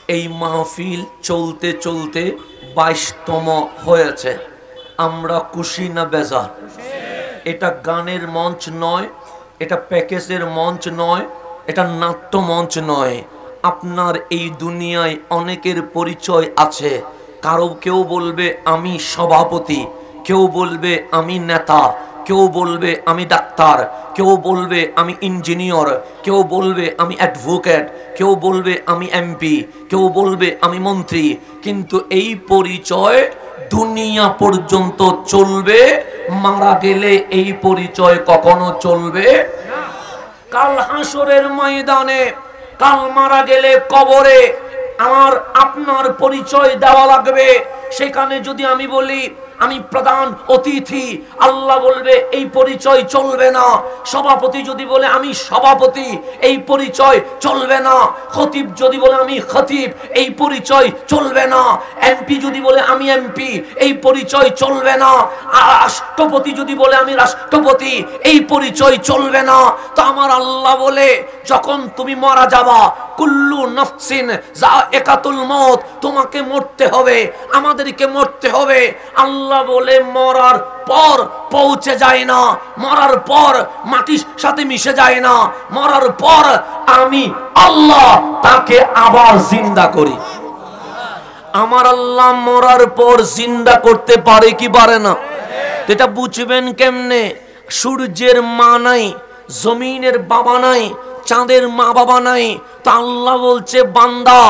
এই মাহফিল চলতে চলতে 22তম হয়েছে। আমরা খুশি না বেজার? এটা গানের মঞ্চ নয়, এটা প্যাকেজের মঞ্চ নয়, এটা নাট্য মঞ্চ নয়। আপনার এই দুনিয়ায় অনেকের পরিচয় আছে। কেউ বলবে আমি সভাপতি, কেউ বলবে আমি নেতা, কেউ বলবে আমি ডাক্তার, কেউ বলবে আমি ইঞ্জিনিয়ার, কেউ বলবে আমি অ্যাডভোকেট, কেউ বলবে আমি এমপি, কেউ বলবে আমি মন্ত্রী। কিন্তু এই পরিচয় দুনিয়া পর্যন্ত চলবে, মারা গেলে এই পরিচয় কখনো চলবে না। কাল হাসরের ময়দানে, কাল মারা গেলে কবরে আমার আপনার পরিচয় দেওয়া লাগবে। সেখানে যদি আমি বলি আমি প্রধান অতিথি, আল্লাহ বলবে এই পরিচয় চলবে না। সভাপতি যদি বলে আমি সভাপতি, এই পরিচয় চলবে না। খতিব যদি বলে আমি খতিব, এই পরিচয় চলবে না। এমপি যদি বলে আমি এমপি, এই পরিচয় চলবে না। রাষ্ট্রপতি যদি বলে আমি রাষ্ট্রপতি, এই পরিচয় চলবে না। তো আমার আল্লাহ বলে যখন তুমি মারা যাবা, কুল্লু নাফসিন যায়কাতুল মউত, তোমাকে মরতে হবে, আমাদেরকে মরতে হবে। আল্লাহ বলে মরার পর পৌঁছে যায় না, মরার পর মাটির সাথে মিশে যায় না, মরার পর আমি আল্লাহ তাকে আবার জিন্দা করি। আমার আল্লাহ মরার পর জিন্দা করতে পারে কি পারে না? এটা বুঝবেন কেমনে? সূর্যের মা নাই, জমিনের বাবা নাই, চাঁদের মা বাবা নাই। তা আল্লাহ বলছে বান্দা,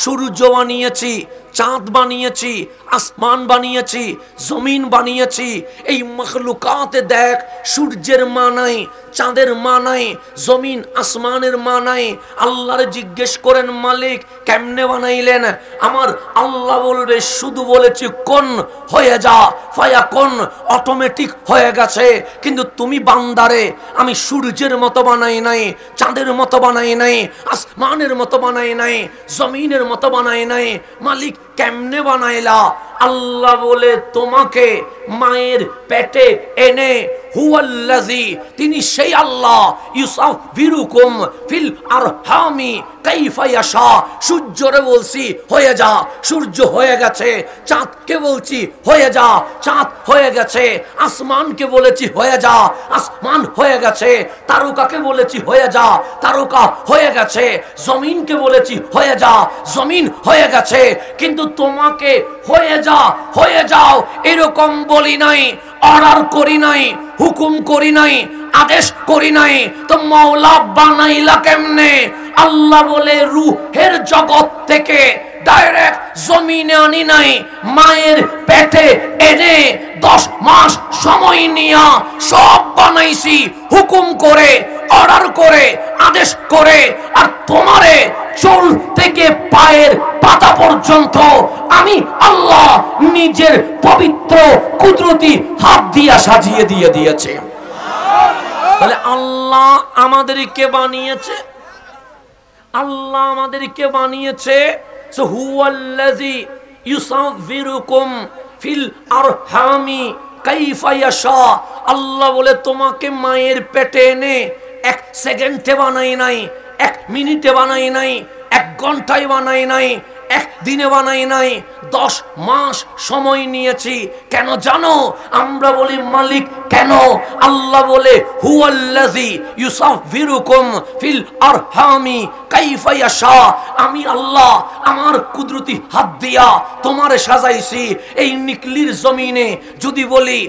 সূর্য বানিয়েছি, চাঁদ বানিয়েছি, আসমান বানিয়েছি, জমিন বানিয়েছি। এই মখলুকাতে দেখ, সূর্যের মা নাই, চাঁদের মা নাই, জমিন আসমানের মা নাই। আল্লাহরে জিজ্ঞেস করেন মালিক কেমনে বানাইলেন? আমার আল্লাহ বলবে শুধু বলেছি কোন হয়ে যা, ফায়া কোন, অটোমেটিক হয়ে গেছে। কিন্তু তুমি বান্দারে আমি সূর্যের মতো বানাই নাই, চাঁদের মতো বানাই নাই, আসমানের মতো বানাই নাই, জমিনের মতো বানাই নাই। মালিক কেমনে বানাইলা? আল্লাহ বলে তোমাকে মায়ের পেটে এনে হুয়াল্লাযী, তিনি সেই আল্লাহ, ইউসাফিরুকুম ফিল আরহামি কাইফা ইয়াশা। সূর্যরে বলছি হয়ে যা, সূর্য হয়ে গেছে। চাঁদকে বলছি হয়ে যা, চাঁদ হয়ে গেছে। আসমানকে বলেছি হয়ে যা, আসমান হয়ে গেছে। তারকাকে বলেছি হয়ে যা, তারকা হয়ে গেছে। জমিনকে বলেছি হয়ে যা, জমিন হয়ে গেছে। কিন্তু তোমাকে হয়ে যা, হয়ে যাও এরকম বলি নাই, অর্ডার করি নাই, হুকুম করি নাই, আদেশ করি নাই। তো মাওলা বানাইলা কেমনে? আল্লাহ বলে রূহের জগৎ থেকে ডাইরেক্ট জমিনে আনি নাই, মায়ের পেটে এনে 10 মাস সময় নিয়া সব বানাইছি, হুকুম করে, অর্ডার করে, আদেশ করে। আর তোমারে চুল থেকে পায়ের পাতা পর্যন্ত আমি আল্লাহ নিজের পবিত্র কুদরতি হাত দিয়া সাজিয়ে দিয়ে দিয়েছে। তাহলে আল্লাহ আমাদেরকে বানিয়েছে, আল্লাহ আমাদেরকে বানিয়েছে। হুয়াল্লাযী ইউসাফিরুকুম ফিল আরহামি কাইফা ইয়াশা। আল্লাহ বলে তোমাকে মায়ের পেটে এনে 1 সেকেন্ডে বানাই নাই, 1 মিনিটে বানাই নাই, 1 ঘন্টায় বানাই নাই, 1 দিনে বানাই নাই, 10 মাস সময় নিয়েছি। কেন জানো? আমরা বলি মালিক কেন? আল্লাহ বলে হুয়াল্লাযী ইউসাফিরুকুম ফিল আরহামি কাইফা ইয়াশা। আমি আল্লাহ আমার কুদরতি হাত দিয়া তোমারে সাজাইছি। এই নিকলির জমিনে যদি বলি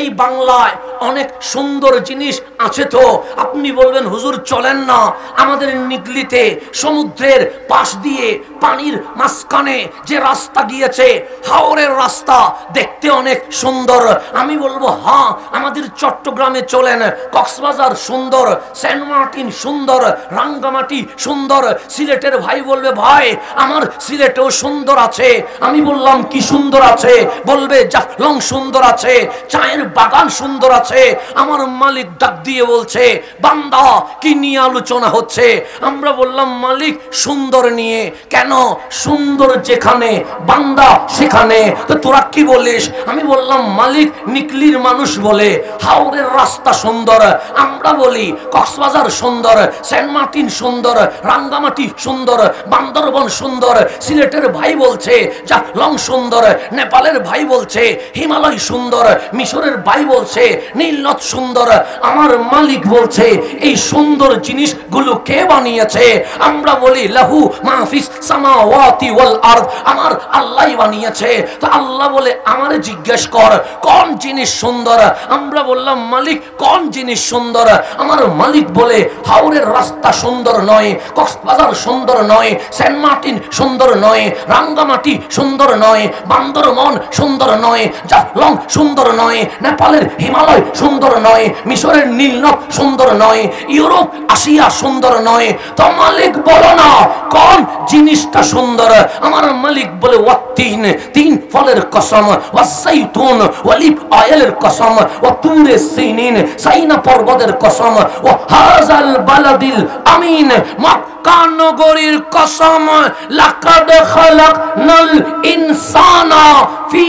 এই বাংলায় অনেক সুন্দর জিনিস আছে, তো আপনি বলবেন হুজুর চলেন না আমাদের নিকলিতে সমুদ্রের পাশ দিয়ে পানির মাঝখানে যে রাস্তা গিয়েছে, হাওরের রাস্তা, দেখতে অনেক সুন্দর। আমি বলবো হ্যাঁ, আমাদের চট্টগ্রামে চলেন, কক্সবাজার সুন্দর, সেন্ট মার্টিন সুন্দর, রাঙ্গামাটি সুন্দর। সিলেটের ভাই বলবে ভাই আমার সিলেটেও সুন্দর আছে। আমি বললাম কি সুন্দর আছে? বলবে জাফলং সুন্দর আছে, চায়ের বাগান সুন্দর আছে। আমার মালিক ডাক দিয়ে বলছে বান্দা কি নিয়ে আলোচনা হচ্ছে? আমরা বললাম মালিক সুন্দর নিয়ে। কেন? সুন্দর যেখানে বান্দা সেখানে। তো তোরা কি বলিস? আমি বললাম মালিক নিকলির মানুষ বলে হাওরের রাস্তা সুন্দর, আমরা বলি কক্সবাজার সুন্দর, সেন্ট মার্টিন সুন্দর, রাঙ্গামাটি সুন্দর, বান্দরবন সুন্দর, সিলেটের ভাই বলছে জাফলং সুন্দর, নেপালের ভাই বলছে হিমালয় সুন্দর, মিশরের ভাই বলছে নীলনদ সুন্দর। আমার মালিক বলছে এই সুন্দর জিনিসগুলো কে বানিয়েছে? আমরা বলি লাহু মাহফিস সামাওয়াতি ওয়াল আরদ, আমার আল্লাহই বানিয়েছে। তো আল্লাহ বলে আমারে জিজ্ঞেস কর কোন জিনিস সুন্দর? আমরা বললাম মালিক কোন জিনিস সুন্দর? আমার মালিক বলে হাওরের রাস্তা সুন্দর নয়, কক্সবাজার সুন্দর নয়, সেন্ট মার্টিন সুন্দর নয়, রাঙ্গামাটি সুন্দর নয়, বান্দরবন সুন্দর নয়, জাফলং সুন্দর নয়, নেপালের হিমালয় সুন্দর নয়, মিশরের নীলনদ সুন্দর নয়, ইউরোপ আসিয়া সুন্দর নয়। তো মালিক বলো না কোন জিনিসটা সুন্দর? আমার মালিক বলে ওয়াত্তিন, তিন ফলের কসম, ওয়াসাইতুন, ওয়ালিব অয়েলের কসম, ওয়া তুরে সিনিন, সাইনা পর্বতের কসম, ওয়া হাযাল বালাদিল আমিন, মক্কা নগরীর কসম, লাকাদ খালাকনাল ইনসানা ফি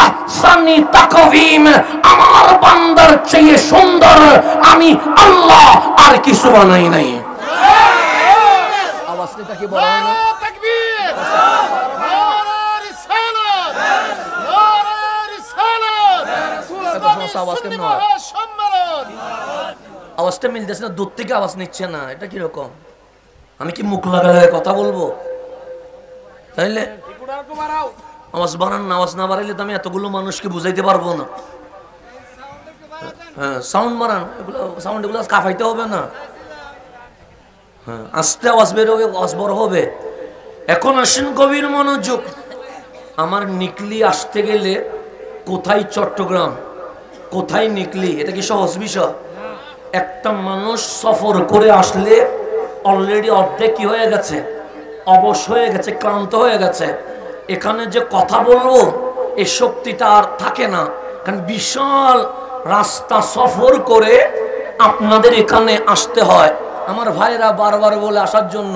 আহসানি তাকওয়িম। আমার বান্দার চেয়ে সুন্দর আমি আল্লাহ আর কিছু বানাই নাই। আওয়াজটা কি বলা হলো? তাকবীর, নারে রিসালাত, নারে রিসালাত, আওয়াজটা মিলতেছে না, দূর থেকে আওয়াজ নিচ্ছে না, এটা কি রকম? আমি কি মুখ লাগালে কথা বলবো? তাইলে আওয়াজ বাড়ান না, আওয়াজ না বাড়াইলে তো আমি এতগুলো মানুষকে বুঝাইতে পারবো না। হ্যাঁ, সাউন্ড বাড়ান, এগুলো সাউন্ড এগুলো কাফাইতে হবে না। হ্যাঁ, আস্তে আওয়াজ বের হবে, আওয়াজ বড় হবে। এখন আসেন গভীর মনোযোগ। আমার নিকলি আসতে গেলে কোথায় চট্টগ্রাম, কোথায় নিকলি, এটা কি সহজ বিষয়? একটা মানুষ সফর করে আসলে অলরেডি অর্ধেক কি হয়ে গেছে, অবশ হয়ে গেছে, ক্লান্ত হয়ে গেছে। এখানে যে কথা বলবো এই শক্তিটা আর থাকে না, কারণ বিশাল রাস্তা সফর করে আপনাদের এখানে আসতে হয়। আমার ভাইরা বারবার বলে আসার জন্য,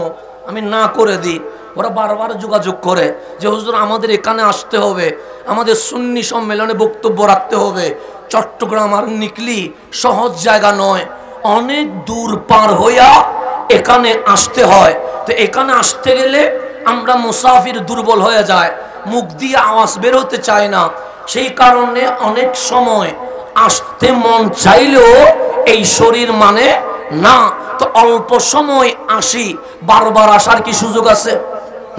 আমি না করে দিই। ওরা বারবার যোগাযোগ করে যে হুজুর আমাদের এখানে আসতে হবে, আমাদের সুন্নি সম্মেলনে বক্তব্য রাখতে হবে। চট্টগ্রাম আর নিকলি সহজ জায়গা নয়, অনেক দূর পার হইয়া এখানে আসতে হয়। তো এখানে আসতে গেলে আমরা মুসাফির দুর্বল হয়ে যায়, মুখ দিয়ে আওয়াজ বের হতে চায় না। সেই কারণে অনেক সময় আসতে মন চাইলেও এই শরীর মানে না। তো অল্প সময় আসি, বারবার আসার কি সুযোগ আছে?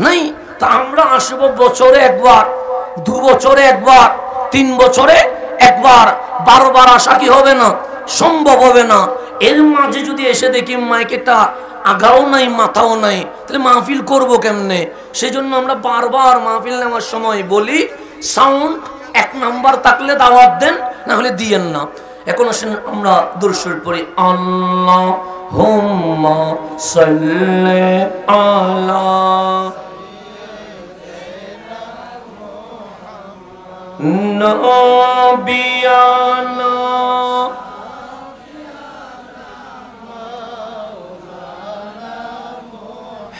নাই। তা আমরা আসবো বছরে একবার, 2 বছরে একবার, 3 বছরে একবার, বারবার আসা কি হবে না? সম্ভব হবে না। এর মাঝে যদি এসে দেখি মাইকেটা আগাও নাই মাথাও নাই, তাহলে মাহফিল করব কেমনে? সেই জন্য আমরা বারবার মাহফিল নেওয়ার সময় বলি সাউন্ড 1 নাম্বার থাকলে দাওয়াত দেন, না হলে দিয়েন না। এখন আসেন আমরা দুরূদ শরীফ পড়ি। আল্লাহুম্মা সাল্লি আলা নবিয়ানা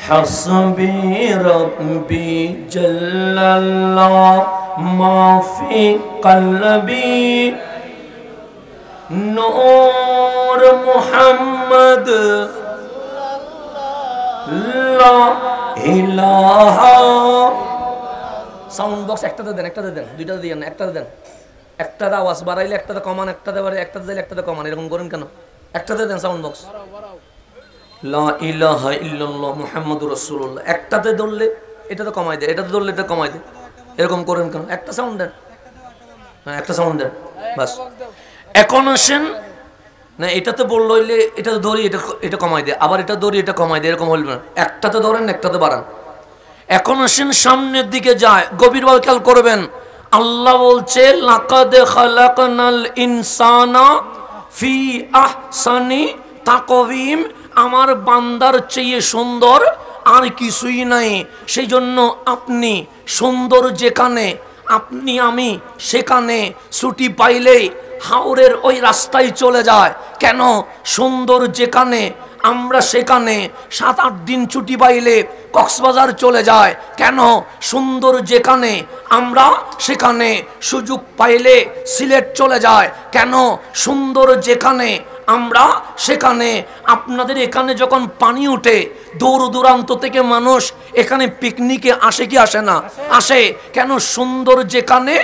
হাসবি রব্বি জাল্লাল্লাহ মা ফি কলবি নূর মুহাম্মদ লা ইলাহা। সাউন্ড বক্স একটাতে দেন, একটাতে দেন, দুইটাতে দিয়েন না, একটাতে দেন। একটাতে আওয়াজ বাড়াইলে একটাতে কমান, একটাতে বাড়াইলে একটাতে দিলে একটাতে কমান, এরকম করেন কেন? একটাতে দেন সাউন্ড বক্স। লা ইলাহা ইল্লাল্লাহ মুহাম্মাদুর রাসূলুল্লাহ একটাতে ধরলে এটাতে কমাই দেয়, এটাতে ধরলে এটা কমাই দেয়, এরকম করেন কেন? একটা সাউন্ড দেন, হ্যাঁ একটা সাউন্ড দেন বাস। এখন আসেন না, এটাতে বললো হইলে এটাতে ধরি এটা কমাই দেয়, আবার এটা ধরি এটা কমাই দেয়, এরকম হইল না। একটাতে ধরেন একটাতে বাড়ান। এখন আসেন সামনের দিকে যায়, গভীরভাবে খেয়াল করবেন। আল্লাহ বলছে লাকাদ খালাকনাল ইনসানা ফি আহসানি তাকওয়িম, আমার বান্দার চেয়ে সুন্দর আর কিছুই নাই। সেই জন্য আপনি সুন্দর যেখানে, আপনি আমি সেখানে ছুটি পাইলেই হাওরের ওই রাস্তায় চলে যায়। কেন? সুন্দর যেখানে আমরা সেখানে 7-8 দিন ছুটি পাইলে কক্সবাজার চলে যায়। কেন? সুন্দর যেখানে আমরা সেখানে সুযোগ পাইলে সিলেট চলে যায়। কেন? সুন্দর যেখানে আমরা সেখানে। আপনাদের এখানে যখন পানি উঠে দূর দূরান্ত থেকে মানুষ এখানে পিকনিকে আসে কি আসে না? আসে। কেন? সুন্দর যেখানে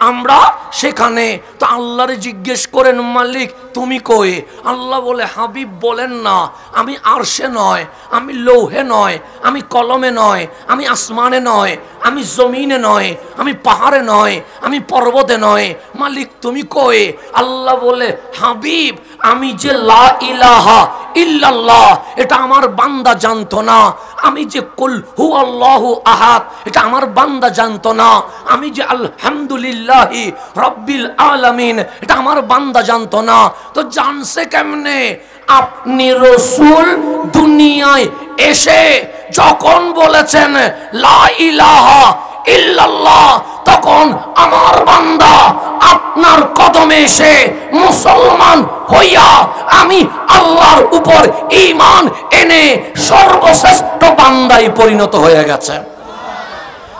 আমরা সেখানে। তো আল্লাহরে জিজ্ঞেস করেন, মালিক তুমি কই? আল্লাহ বলে, হাবিব বলেন না, আমি আরশে নয়, আমি লৌহে নয়, আমি কলমে নয়, আমি আসমানে নয়, আমি জমিনে নয়, আমি পাহাড়ে নয়, আমি পর্বতে নয়। মালিক তুমি কই? আল্লাহ বলে, হাবিব আমি যে লা ইলাহা ইল্লাল্লাহ এটা আমার বান্দা জানতো না, আমি যে কুল হু আল্লাহু আহাদ এটা আমার বান্দা জানতো না, আমি যে আলহামদুলিল্লাহি রাব্বিল আলামিন এটা আমার বান্দা জানতো না। তো জানছে কেমনে? আপনি রাসূল দুনিয়ায় এসে যখন বলেছেন লা ইলাহা ইল্লাল্লাহ, তখন আমার বান্দা আপনার কদমে এসে মুসলমান হইয়া আমি আল্লাহর উপর ঈমান এনে সর্বশ্রেষ্ঠ বান্দায় পরিণত হয়ে গেছে।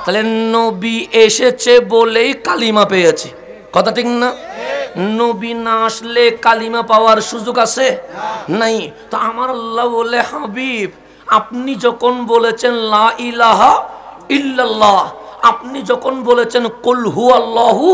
তাহলে নবী এসেছে বলেই কালিমা পেয়েছে, কথা ঠিক না? নবী না আসলে কালিমা পাওয়ার সুযোগ আছে? নাই। তো আমার আল্লাহ বলে, হাবিব আপনি যখন বলেছেন লা ইলাহা ইল্লাল্লাহ, আপনি যখন বলেছেন কুল হু আল্লাহু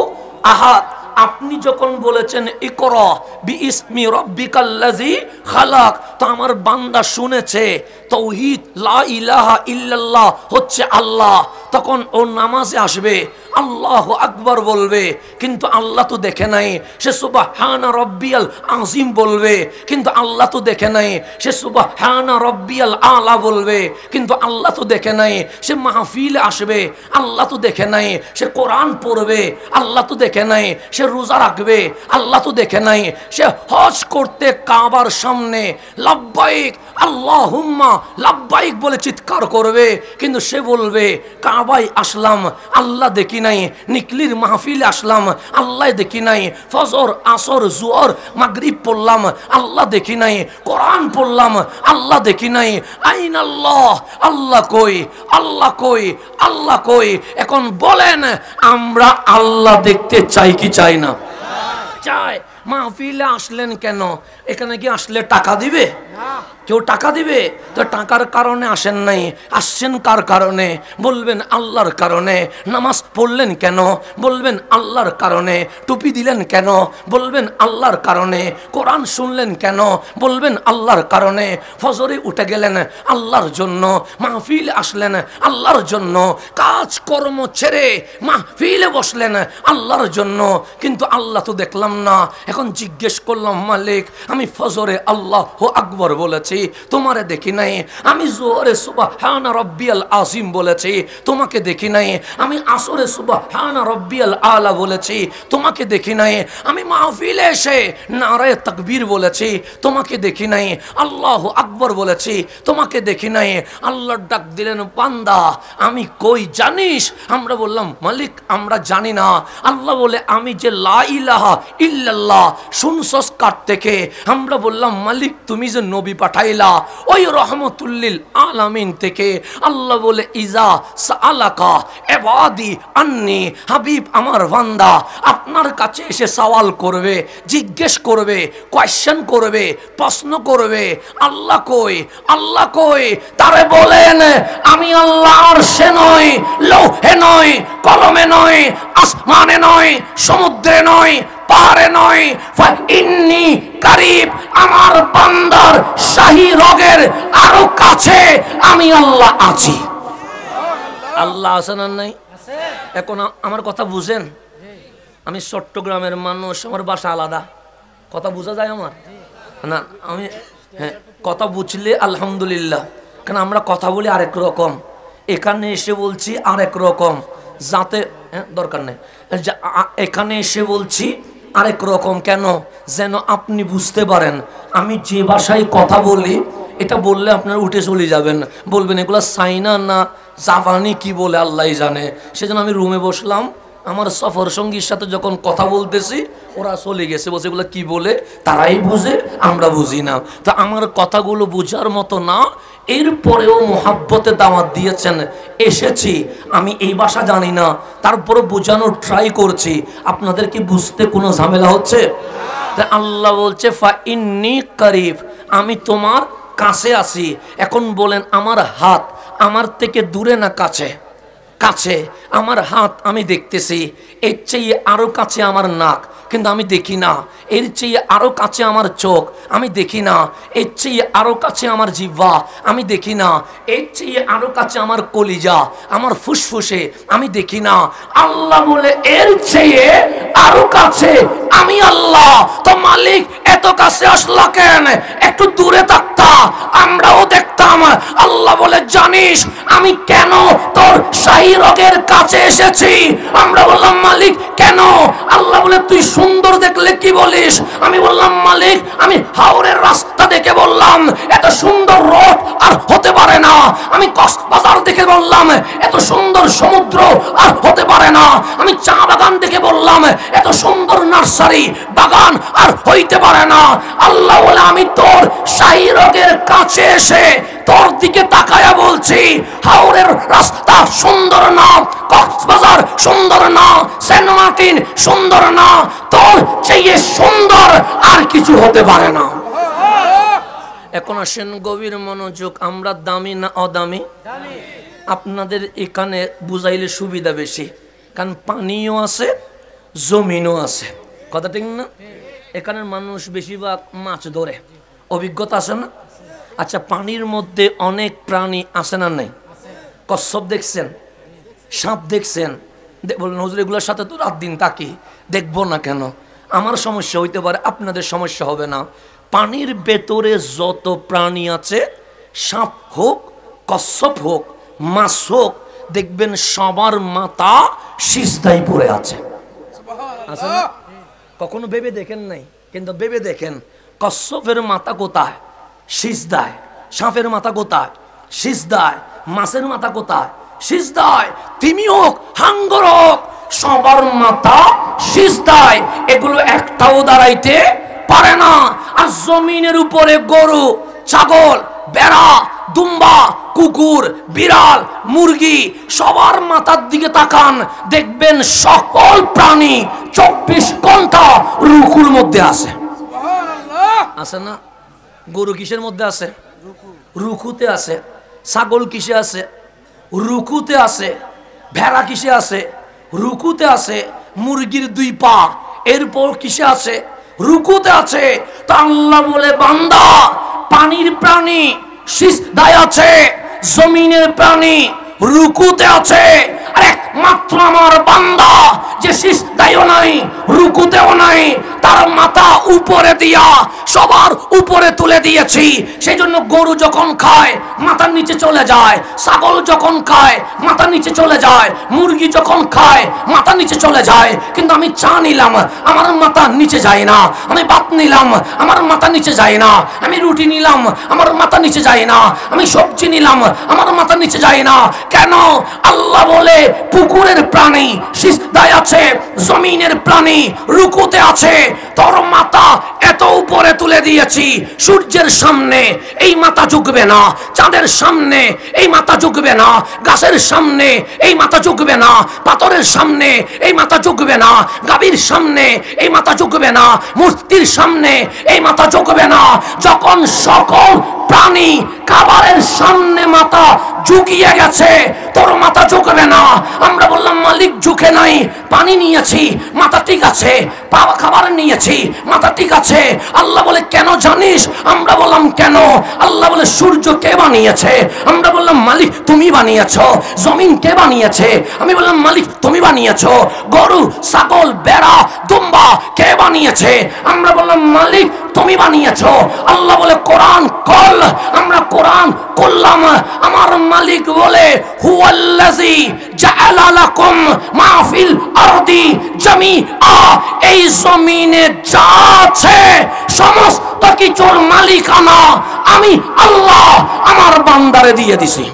আহাদ, আপনি যখন বলেছেন ইকরা বিইসমি রাব্বিকাল্লাযী খালাক, তো আমার বান্দা শুনেছে তাওহীদ লা ইলাহা ইল্লাল্লাহ হচ্ছে আল্লাহ। তখন ও নামাজে আসবে, আল্লাহু আকবার বলবে, কিন্তু আল্লাহ তো দেখে নাই। সে সুবহানা রাব্বিয়াল আযীম বলবে, কিন্তু আল্লাহ তো দেখে নাই। সে সুবহানা রাব্বিয়াল আলা বলবে, কিন্তু আল্লাহ তো দেখে নাই। সে মাহফিলে আসবে, আল্লাহ তো দেখে নাই। সে কোরআন পড়বে, আল্লাহ তো দেখে নাই। সে রোজা রাখবে, আল্লাহ তো দেখে নাই। সে হজ করতে কাবার সামনে লাব্বাইক আল্লাহুম্মা লাব্বাইক বলে চিৎকার করবে, কিন্তু সে বলবে কাবায় আসলাম, আল্লাহ দেখি নাই। নিকলির মাহফিলে আসলাম, আল্লাহ দেখি নাই। ফজর আসর জোহর মাগরিব পড়লাম, আল্লাহ দেখি নাই। কোরআন পড়লাম, আল্লাহ দেখি নাই। আইন আল্লাহ, আল্লাহ কই? আল্লাহ কই? আল্লাহ কই? এখন বলেন, আমরা আল্লাহ দেখতে চাই কি চাই না? চাই। মাহফিলে আসলেন কেন? এখানে কি আসলে টাকা দিবে? কেউ টাকা দিবে? তো টাকার কারণে আসেন নাই, আসছেন কার কারণে? বলবেন আল্লাহর কারণে। নামাজ পড়লেন কেন? বলবেন আল্লাহর কারণে। টুপি দিলেন কেন? বলবেন আল্লাহর কারণে। কোরআন শুনলেন কেন? বলবেন আল্লাহর কারণে। ফজরে উঠে গেলেন আল্লাহর জন্য, মাহফিল আসলেন আল্লাহর জন্য, কাজকর্ম ছেড়ে মাহফিলে বসলেন আল্লাহর জন্য, কিন্তু আল্লাহ তো দেখলাম না। এখন জিজ্ঞেস করলাম, মালিক আমি ফজরে আল্লাহু আকবার বলেছি, তোমারে দেখি নাই। আমি জোহরে সুবহানা রাব্বিয়াল আযীম বলেছি, তোমাকে দেখি নাই। আমি আসরে সুবহানা রাব্বিয়াল আলা বলেছি, তোমাকে দেখি নাই। আমি মাহফিলে এসে নারায়ে তাকবীর বলেছি, তোমাকে দেখি নাই। আল্লাহু আকবার বলেছি, তোমাকে দেখি নাই। আল্লাহ ডাক দিলেন, বান্দা আমি কই জানিস? আমরা বললাম, মালিক আমরা জানি না। আল্লাহ বলে, আমি যে লা ইলাহা ইল্লাল্লাহ শুনছস কার থেকে? আমরা বললাম, মালিক তুমি যে নবী পাঠাইলা ওই রহমতুল্লিল আলামিন থেকে। আল্লাহ বলে, ইজা সাআলাকা ইবাদি আন্নি, হাবিব আমার বান্দা আপনার কাছে এসে সওয়াল করবে, জিজ্ঞেস করবে, কোয়েশ্চেন করবে, প্রশ্ন করবে, আল্লাহ কই? আল্লাহ কই? তারে বলেন, আমি আল্লাহ আরশে নয়, লৌহে নয়, কলমে নয়, আসমানে নয়, সমুদ্রে নয়, পাহাড়ে নয়, ফাইন্নি কারিব, আমার বান্দার শাহী রগের আরো কাছে আমি আল্লাহ আছি। আল্লাহ আছেন আর নাই? এখন আমার কথা বুঝেন? আমি চট্টগ্রামের মানুষ, আমার বাসা আলাদা। কথা বোঝা যায় আমার? না আমি হ্যাঁ, কথা বুঝলে আলহামদুলিল্লাহ। কারণ আমরা কথা বলি আরেক রকম, এখানে এসে বলছি আরেক রকম, যাতে দরকার নেই। এখানে এসে বলছি আরেক রকম, কেন? যেন আপনি বুঝতে পারেন আমি যে ভাষায় কথা বলি, এটা বললে আপনারা উঠে চলে যাবেন, বলবেন এগুলো চাইনা না জাপানি কি বলে আল্লাহ জানে। সেজন্য আমি রুমে বসলাম, আমার সফর সঙ্গীর সাথে যখন কথা বলতেছি ওরা চলে গেছে, বলছে এগুলো কি বলে, তারাই বুঝে আমরা বুঝি না। তো আমার কথাগুলো বুঝার মতো না, এরপরেও মোহাব্বতে দাওয়াত দিয়েছেন, এসেছি। আমি এই ভাষা জানি না, তারপরে বোঝানোর ট্রাই করছি। আপনাদের কি বুঝতে কোনো ঝামেলা হচ্ছে? তা আল্লাহ বলছে ফা ইন্নী করিব, আমি তোমার কাছে আছি। এখন বলেন আমার হাত আমার থেকে দূরে না কাছে? কাছে। আমার হাত আমি দেখতেছি, এর চেয়ে আরো কাছে আমার নাক, কিন্তু আমি দেখি না। এর চেয়ে আরো কাছে আমার চোখ, আমি দেখি না। এর চেয়ে আরো কাছে আমার জিহ্বা, আমি দেখি না। এর চেয়ে আরো কাছে আমার কলিজা, আমার ফুসফুসে, আমি দেখি না। আল্লাহ বলে এর চেয়ে আরো কাছে আমি আল্লাহ। তো মালিক এত কাছে আসলা কেন? একটু দূরে থাকতা আমরাও দেখতাম। আল্লাহ বলে জানিস আমি কেন তোর শাহী রগের কাছে এসেছি? আমরা বললাম মালিক কেন? আল্লাহ বলে তুই সুন্দর দেখলে কি বলিস? আমি বললাম মালিক আমি হাওরের রাস্তা দেখে বললাম এত সুন্দর রোড আর হতে পারে না। আমি কক্সবাজার দেখে বললাম এত সুন্দর সমুদ্র আর হতে পারে না। আমি চা বাগান দেখে বললাম এত সুন্দর নার্সারি বাগান আর হইতে পারে না। আল্লাহ বলে আমি তোর শাহী রগের কাছে এসে তোর দিকে তাকায়া বলছি হাওরের রাস্তা সুন্দর না, কক্সবাজার সুন্দর না, সেন্ট মার্টিন সুন্দর না, তোর চেয়ে সুন্দর আর কিছু হতে পারে না। এখন আসেন গভীর মনোযোগ, আমরা দামি না অদামি? আপনাদের এখানে বুঝাইলে সুবিধা বেশি, কারণ পানিও আছে জমিনও আছে, কথা ঠিক না? এখানের মানুষ বেশিরভাগ মাছ ধরে, অভিজ্ঞতা আছে না? আচ্ছা পানির মধ্যে অনেক প্রাণী আছে না নেই? কচ্ছপ দেখছেন, সাপ দেখছেন? বলুন হুজুর এগুলোর সাথে তো রাত দিন থাকি, দেখবো না কেন? আমার সমস্যা হইতে পারে, আপনাদের সমস্যা হবে না। পানির ভেতরে যত প্রাণী আছে, সাপ হোক কচ্ছপ হোক মাছ হোক, দেখবেন সবার মাথা সিজদায় পড়ে আছে। আছে না? কখনো ভেবে দেখেন নাই, কিন্তু ভেবে দেখেন কচ্ছপের মাথা কোথায়? সিজদায়। সাপের মাথা কোথায়? সিজদায়। মাছের মাথা কোথায়? সিজদায়। তিমি হোক হাঙ্গর হোক সবার মাথা সিজদায়। এগুলো একটাও দাঁড়াইতে পারে না। আর জমিনের উপরে গরু ছাগল বেড়া দুম্বা কুকুর বিড়াল মুরগি সবার মাথার দিকে তাকান, দেখবেন সকল প্রাণী 24 ঘন্টা রুকুর মধ্যে আছে। আছে না? গরু কিসের মধ্যে আছে? রুকুতে আছে। ছাগল কিসে আছে? রুকুতে আছে। ভেড়া কিসে আছে? রুকুতে আছে। মুরগির 2 পা এরপর কিসে আছে? রুকুতে আছে। তা আল্লাহ বলে বান্দা পানির প্রাণী সিজদায় আছে, জমিনের প্রাণী রুকুতে আছে। আর একমাত্র আমার বান্দা যে সিজদায়ও নাই রুকুতেও নাই, তার মাথা উপরে দিয়া সবার উপরে তুলে দিয়েছি। সেই জন্য গরু যখন খায় মাথার নিচে চলে যায়, ছাগল যখন খায় মাথার নিচে চলে যায়, মুরগি যখন খায় মাথার নিচে চলে যায়। কিন্তু আমি চা নিলাম আমার মাথা নিচে যায় না, আমি ভাত নিলাম আমার মাথা নিচে যায় না, আমি রুটি নিলাম আমার মাথা নিচে যায় না, আমি সবজি নিলাম আমার মাথা নিচে যায় না। কেন? আল্লাহ বলে পুকুরের প্রাণী সিজদায় আছে, জমিনের প্রাণী রুকুতে আছে। তোর মাথা এত উপরে তুলে দিয়েছি, সূর্যের সামনে এই মাথা ঝুঁকবে না, চাঁদের সামনে এই মাথা ঝুঁকবে না, গাছের সামনে এই মাথা ঝুঁকবে না, পাথরের সামনে এই মাথা ঝুঁকবে না, গাভীর সামনে এই মাথা ঝুঁকবে না, মূর্তির সামনে এই মাথা ঝুঁকবে না। যখন সকল প্রাণী খাবারের সামনে মাথা ঝুঁকিয়ে গেছে, তোর মাথা ঝুঁকবে না। আমরা বললাম মালিক ঝুঁকে নাই, পানি নিয়েছি মাথা ঠিক আছে, খাবার নিয়েছি মাথা ঠিক আছে। আল্লাহ বলে কেন জানিস? আমরা বললাম কেন? আল্লাহ বলে সূর্য কে বানিয়েছে? আমরা বললাম মালিক তুমি বানিয়েছো। জমিন কে বানিয়েছে? আমি বললাম মালিক তুমি বানিয়েছো। গরু ছাগল বেড়া দুম্বা কে বানিয়েছে? আমরা বললাম মালিক তুমি বানিয়েছো। আল্লাহ বলে কোরআন কল, আমরা কোরআন করলাম। আমার মালিক বলে হুয়াল্লাযী জাআলা লাকুম মা ফিল আরদি জামিআ, এই জমিনে যা আছে সমস্ত কিছুর মালিকানা আমি আল্লাহ আমার বান্দারে দিয়ে দিছি।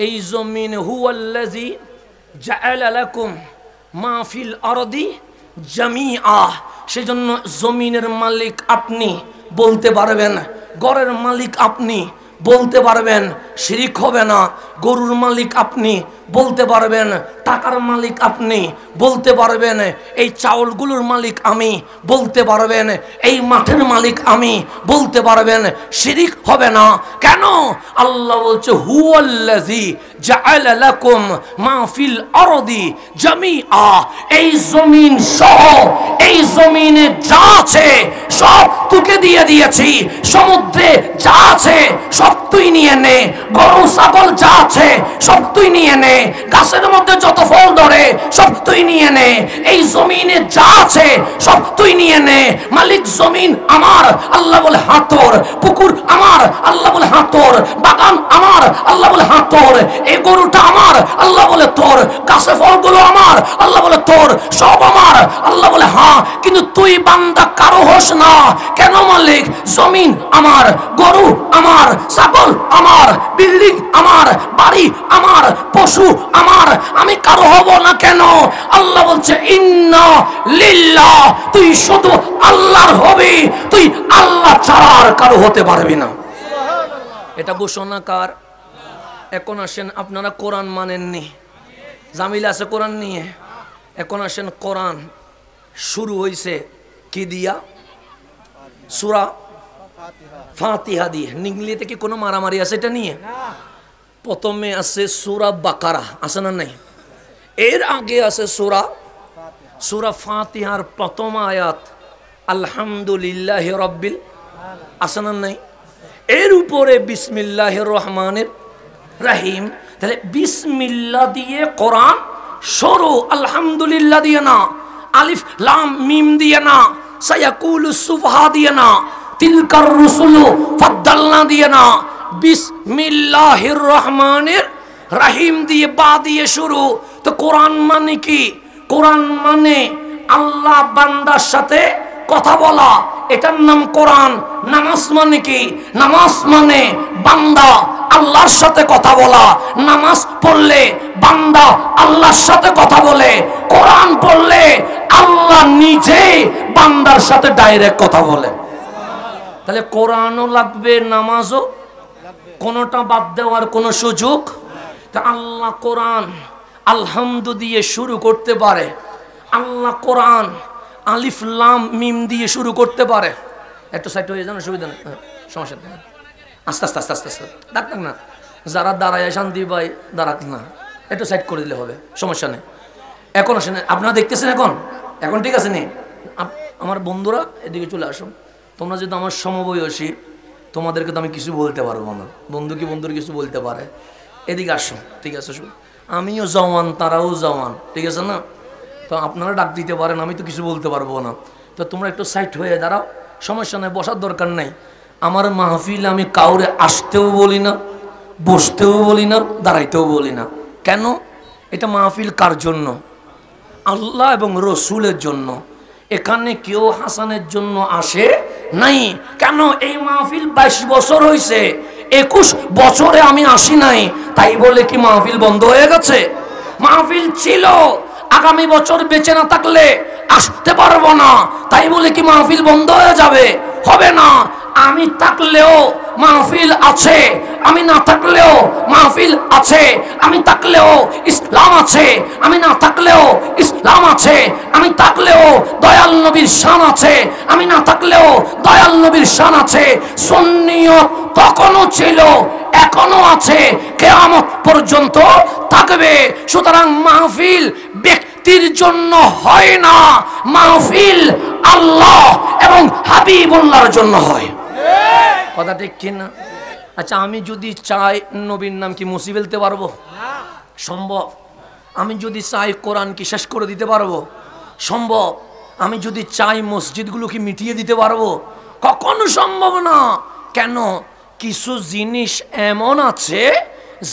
এই জমিন হুয়াল্লাযী জাআলা লাকুম মা ফিল আরদি জামিআ, সেজন্য জমিনের মালিক আপনি বলতে পারবেন, ঘরের মালিক আপনি বলতে পারবেন শিরিক হবে না। গরুর মালিক আপনি, বলতে পারবেন টাকার মালিক আপনি, বলতে পারবেন এই চাউলগুলোর মালিক আমি, বলতে পারবেন এই মাঠের মালিক আমি, বলতে পারবেন শিরিক হবে না। কেন? আল্লাহ বলছে হুয়াল্লাযী জাআলা লাকুম মা ফিল আরদি জামিআ, এই জমিন সহ এই জমিনে যা আছে সব তোকে দিয়ে দিয়েছি। সমুদ্রে যা আছে সব তুই নিয়ে নে, গরু ছাগল যা আছে সব তুই নিয়ে নে, গাছের মধ্যে যত ফল ধরে সব তুই নিয়ে নে, এই জমিনে যা আছে সব তুই নিয়ে নে। মালিক জমিন আমার, আল্লাহ বলে হ্যাঁ তোর। পুকুর আমার, আল্লাহ বলে হ্যাঁ তোর। বাগান আমার, আল্লাহ বলে হ্যাঁ তোর। এই গরুটা আমার, আল্লাহ বলে তোর। গাছে ফলগুলো আমার, আল্লাহ বলে তোর। সব আমার, আল্লাহ বলে হ্যাঁ। কিন্তু তুই বান্দা কারো হোস না। কেন মালিক? জমিন আমার, গরু আমার, ছাগল আমার, বিল্ডিং আমার, বাড়ি আমার, পশু আমার, আমি কারো হব না কেন? আল্লাহ বলছে ইন্না লিল্লাহ, তুই শুধু আল্লাহর হবি, তুই আল্লাহ ছাড়া আর কারো হতে পারবি না। এটা ঘোষণা কার? এখন আসেন, আপনারা কোরআন মানেননি, জামিল আছে কোরআন নিয়ে। এখন আসেন, কোরআন শুরু হয়েছে কি দিয়া? সূরা ফাতিহা দিয়ে। নিংলিতে কি কোনো মারামারি আছে এটা নিয়ে? প্রথমে আছে সূরা বাকারা, আছে না নাই? এর আগে আছে সূরা ফাতিহার প্রথম আয়াত আলহামদুলিল্লাহি রাব্বিল, আছে না নাই? এর উপরে বিসমিল্লাহির রহমানির রহিম। তাহলে বিসমিল্লাহ দিয়ে কোরআন শুরু, আলহামদুলিল্লাহ দিয়ে না, আলিফ লাম মিম দিয়ে না, সায়াকুলুস সুবহা দিয়ে না, তিলকার রুসুলু ফাদ্দালনা দিয়ে না, বিসমিল্লাহির রহমানির রহিম দিয়ে বা দিয়ে শুরু। তো কোরআন মানে কি? কোরআন মানে আল্লাহ বান্দার সাথে কথা বলা, এটার নাম কোরআন। নামাজ মানে কি? নামাজ মানে বান্দা আল্লাহর সাথে কথা বলা। নামাজ পড়লে বান্দা আল্লাহর সাথে কথা বলে, কোরআন পড়লে আল্লাহ নিজে বান্দার সাথে ডাইরেক্ট কথা বলে। তাহলে কোরআনও লাগবে, নামাজও, কোনোটা বাদ দেওয়ার কোনো সুযোগ। তা আল্লাহ কোরআন আলহামদু দিয়ে শুরু করতে পারে, আল্লাহ কোরআন আলিফ লাম মিম দিয়ে শুরু করতে পারে। একটু সাইড হয়ে যান, সুবিধা নেই, সমস্যা নেই। আস্তে আস্তে আস্তে আস্তে আস্তে ডাক্তার না, যারা দাঁড়ায় শান্তি পাই দাঁড়াক না, একটু সাইড করে দিলে হবে, সমস্যা নেই। এখন আসেন, আপনারা দেখতেছেন এখন ঠিক আছে নি? আমার বন্ধুরা এদিকে চলে আসুন। তোমরা যদি আমার সমবয়সী, তোমাদেরকে তো আমি কিছু বলতে পারবো না। বন্ধু কি বন্ধুর কিছু বলতে পারে? এদিকে আসো, ঠিক আছে? আমিও জওয়ান, তারাও জওয়ান, ঠিক আছে না? তো আপনারা ডাক দিতে পারেন, আমি তো কিছু বলতে পারবো না। তো তোমরা একটু সাইড হয়ে দাঁড়াও, সমস্যা নেই, বসার দরকার নেই। আমার মাহফিল আমি কাউরে আসতেও বলি না, বসতেও বলি না, দাঁড়াইতেও বলি না। কেন? এটা মাহফিল কার জন্য? আল্লাহ এবং রসুলের জন্য। এখানে কেউ হাসানের জন্য আসে নাই। কেন? এই মাহফিল 22 বছর হয়েছে, 21 বছরে আমি আসি নাই, তাই বলে কি মাহফিল বন্ধ হয়ে গেছে? মাহফিল ছিল, আগামী বছর বেঁচে না থাকলে আসতে পারবো না, তাই বলে কি মাহফিল বন্ধ হয়ে যাবে? হবে না। আমি থাকলেও মাহফিল আছে, আমি না থাকলেও মাহফিল আছে। আমি থাকলেও ইসলাম আছে, আমি না থাকলেও ইসলাম আছে। আমি থাকলেও দয়াল নবীর শান আছে, আমি না থাকলেও দয়াল নবীর শান আছে। সুন্নিয়ত তখনও ছিল, এখনো আছে, কিয়ামত পর্যন্ত থাকবে। সুতরাং মাহফিল ব্যক্তির জন্য হয় না, মাহফিল আল্লাহ এবং হাবিবুল্লাহর জন্য হয়। কথা ঠিক কিনা? আচ্ছা, আমি যদি চাই নবীর নাম কি মুছে ফেলতে পারবো? সম্ভব। আমি যদি চাই কোরআন কি শেষ করে দিতে পারবো? সম্ভব। আমি যদি চাই মসজিদগুলো কি মিটিয়ে দিতে পারবো? কখনো সম্ভব না। কেন? কিছু জিনিস এমন আছে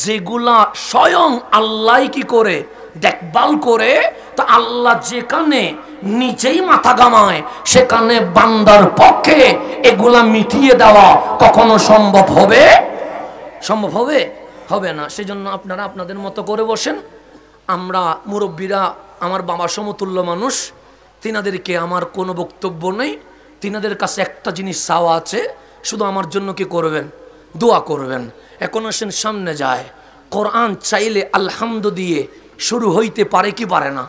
যেগুলা স্বয়ং আল্লাহ কি করে দেখভাল করে। তো আল্লাহ যেখানে নিজেই মাথা ঘামায়, সেখানে বান্দার পক্ষে এগুলা মিটিয়ে দেওয়া কখনো সম্ভব হবে? সম্ভব হবে? হবে না। সেজন্য আপনারা আপনাদের মতো করে বসেন। আমরা মুরব্বীরা, আমার বাবা সমতুল্য মানুষ, তিনাদেরকে আমার কোনো বক্তব্য নেই। তিনাদের কাছে একটা জিনিস চাওয়া আছে, শুধু আমার জন্য কি করবেন? দোয়া করবেন। এখন আসেন সামনে যায়। কোরআন চাইলে আলহামদু দিয়ে শুরু হইতে পারে কি পারে না?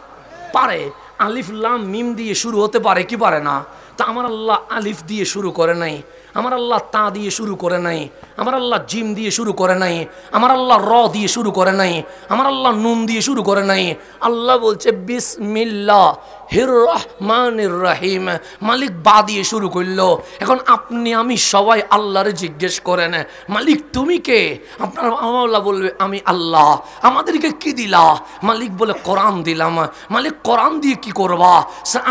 পারে। আলিফ লাম মিম দিয়ে শুরু হতে পারে কি পারে না? তা আমার আল্লাহ আলিফ দিয়ে শুরু করে নাই, আমার আল্লাহ তা দিয়ে শুরু করে নাই, আমার আল্লাহ জিম দিয়ে শুরু করে নাই, আমার আল্লাহ র দিয়ে শুরু করে নাই, আমার আল্লাহ নুন দিয়ে শুরু করে নাই। আল্লাহ বলছে বিসমিল্লাহির রহমানির রহিম। মালিক বা দিয়ে শুরু করলো। এখন আপনি আমি সবাই আল্লাহরে জিজ্ঞেস করেন, মালিক তুমি কে? আপনার আল্লাহ বলবে আমি আল্লাহ। আমাদেরকে কি দিলা? মালিক বলে কোরআন দিলাম। মালিক কোরআন দিয়ে কি করবা?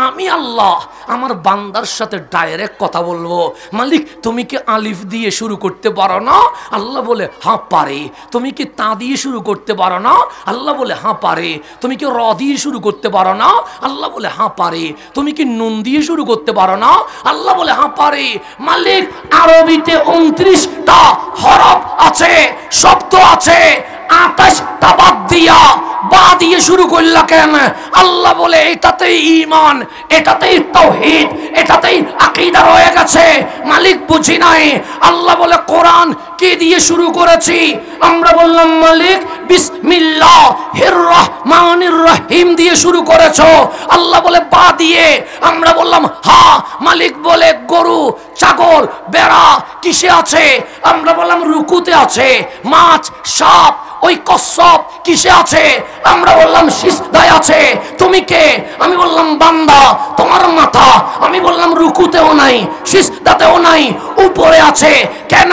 আমি আল্লাহ আমার বান্দার সাথে ডাইরেক্ট কথা বলবো। মালিক তুমি কি আলিফ দিয়ে শুরু করতে পারো না? আল্লাহ বলে হ্যাঁ পারি। তুমি কি তা দিয়ে শুরু করতে পারো না? আল্লাহ বলে হ্যাঁ পারি। তুমি কি র দিয়ে শুরু করতে পারো না? আল্লাহ বলে হ্যাঁ পারি। তুমি কি নুন দিয়ে শুরু করতে পারো না? আল্লাহ বলে হ্যাঁ পারি। মালিক আরবিতে 29টা হরফ আছে, শব্দ আছে, 28টা বাদ দিয়া বা দিয়ে শুরু করলা কেন? আল্লাহ বলে এটাতেই ঈমান, এটাতেই তাওহীদ, এটাতেই আকীদা রয়ে গেছে। মালিক বুঝি নাই। আল্লাহ বলে কোরআন কি দিয়ে শুরু করেছি? আমরা বললাম মালিক বিসমিল্লাহির রহমানির রহিম দিয়ে শুরু করেছো। আল্লাহ বলে বা দিয়ে। আমরা বললাম হ্যাঁ। মালিক বলে গরু, ছাগল, বেড়া কিসে আছে? আমরা বললাম রুকুতে আছে। মাছ, সাপ, ওই কচ্ছপ কিসে আছে? আমরা বললাম সিজদায় আছে। তুমি কে? আমি বললাম বান্দা। তোমার মাথা? আমি বললাম রুকুতেও নাই, সিজদাতেও নাই, উপরে আছে। কেন?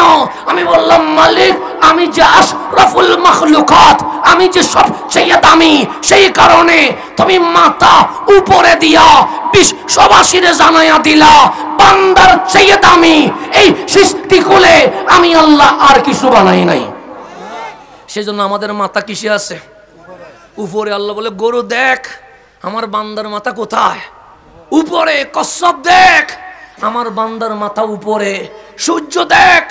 আমি বললাম মালিক আমি যে আশরাফুল মাখলুকাত, আমি যে সবচেয়ে দামি, সেই কারণে তুমি মাথা উপরে দিয়া বিশ্ববাসীরে জানাইয়া দিলা বান্দার চেয়ে দামি এই সৃষ্টিকুলে আমি আল্লাহ আর কিছু বানাই নাই। সেজন্য আমাদের মাথা কিসে আছে? উপরে। আল্লাহ বলে গরু দেখ আমার বান্দার মাথা কোথায়? উপরে। কচ্ছপ দেখ আমার বান্দার মাথা উপরে। সূর্য দেখ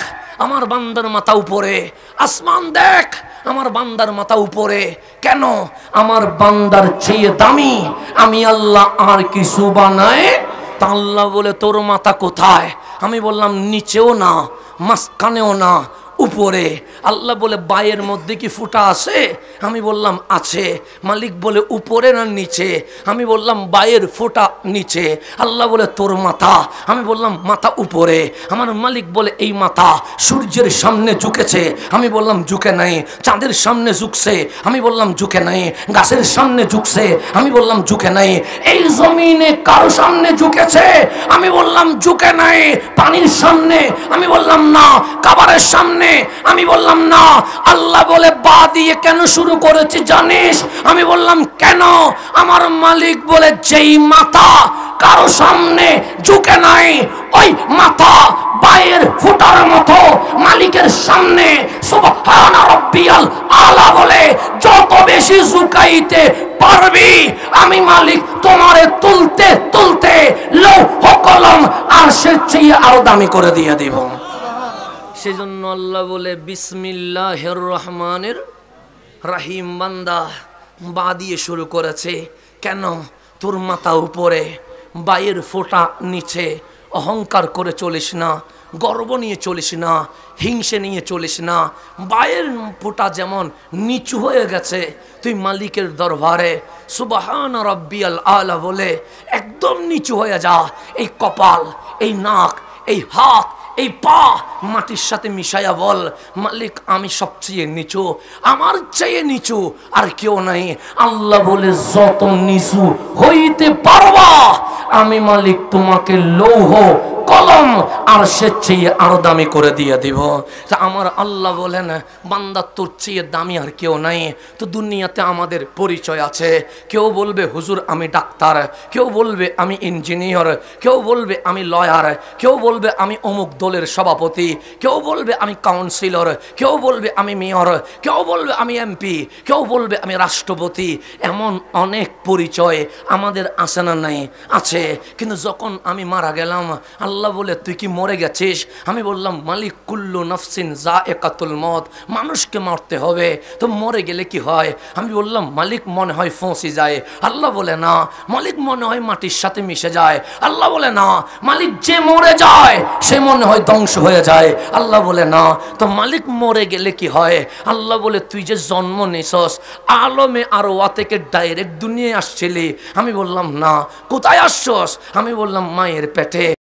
আমার বান্দার মাথা উপরে। আসমান দেখ আমার বান্দার মাথা উপরে। কেন? আমার বান্দার চেয়ে দামি আমি আল্লাহ আর কিছু বানাই। তা আল্লাহ বলে তোর মাথা কোথায়? আমি বললাম নিচেও না, মাঝখানেও না, উপরে। আল্লাহ বলে বায়ের মধ্যে কি ফুটা আছে? আমি বললাম আছে। মালিক বলে উপরে না নিচে? আমি বললাম বায়ের ফোঁটা নিচে। আল্লাহ বলে তোর মাথা? আমি বললাম মাথা উপরে। আমার মালিক বলে এই মাথা সূর্যের সামনে ঝুঁকেছে? আমি বললাম ঝুঁকে নাই। চাঁদের সামনে ঝুঁকছে? আমি বললাম ঝুঁকে নাই। গাছের সামনে ঝুঁকছে? আমি বললাম ঝুঁকে নাই। এই জমিনে কারো সামনে ঝুঁকেছে? আমি বললাম ঝুঁকে নাই। পানির সামনে? আমি বললাম না। খাবারের সামনে? আমি বললাম না। আল্লাহ বলে বা দিয়ে কেন শুরু করেছি জানিস? আমি বললাম কেন? আমার মালিক বলে যেই মাথা কারো সামনে ঝুঁকে নাই ওই মাথা বায়ের ফুটার মতো মালিকের সামনে সুবহানা রাব্বিয়াল আলা বলে যত বেশি ঝুঁকাইতে পারবি আমি মালিক তোমারে তুলতে তুলতে লৌহ কলম আরশের চেয়ে আরো দামি করে দিয়ে দিব। সেজন্য আল্লাহ বলে বিসমিল্লাহির রহমানির রহিম। বান্দা বা দিয়ে শুরু করেছে কেন? তোর মাথা উপরে, বায়ের ফোঁটা নিচে। অহংকার করে চলিস না, গর্ব নিয়ে চলিস না, হিংসে নিয়ে চলিস না। বায়ের ফোঁটা যেমন নিচু হয়ে গেছে তুই মালিকের দরবারে সুবহানা রাব্বিয়াল আলা বলে একদম নিচু হয়ে যা। এই কপাল, এই নাক, এই হাত, এই পা মাটির সাথে মিশাইয়া বল মালিক আমি সবচেয়ে নিচু, আমার চেয়ে নিচু আর কেউ নাই। আল্লাহ বলে যত নিচু হইতে পারবা আমি মালিক তোমাকে লৌহ কলম আর সে চেয়ে আরো দামি করে দিয়ে দিব। তা আমার আল্লাহ বলেন বান্দা তোর চেয়ে দামি আর কেউ নাই। তো দুনিয়াতে আমাদের পরিচয় আছে। কেউ বলবে হুজুর আমি ডাক্তার, কেউ বলবে আমি ইঞ্জিনিয়ার, কেউ বলবে আমি লয়ার, কেউ বলবে আমি অমুক দলের সভাপতি, কেউ বলবে আমি কাউন্সিলর, কেউ বলবে আমি মেয়র, কেউ বলবে আমি এমপি, কেউ বলবে আমি রাষ্ট্রপতি। এমন অনেক পরিচয় আমাদের আছে না নাই? আছে। কিন্তু যখন আমি মারা গেলাম আল্লাহ আল্লাহ বলে তুই কি মরে গেছিস? আমি বললাম মালিক কুল্লু নাফসিন যায়েকাতুল মউত, মানুষকে মরতে হবে, তো মরে গেলে কি হয়? আমি বললাম মালিক মনে হয় ফসে যায়। আল্লাহ বলে না, মালিক মনে হয় মাটির সাথে মিশে যায়। আল্লাহ বলে না, মালিক যে মরে যায় সে মনে হয় ধ্বংস হয়ে যায়। আল্লাহ বলে না, তো মালিক মরে গেলে কি হয়? আল্লাহ বলে তুই যে জন্ম নিছস আলমে আরওয়া থেকে ডাইরেক্ট দুনিয়ায় আসছিলি। আমি বললাম না। কোথায় আসছস? আমি বললাম মায়ের পেটে।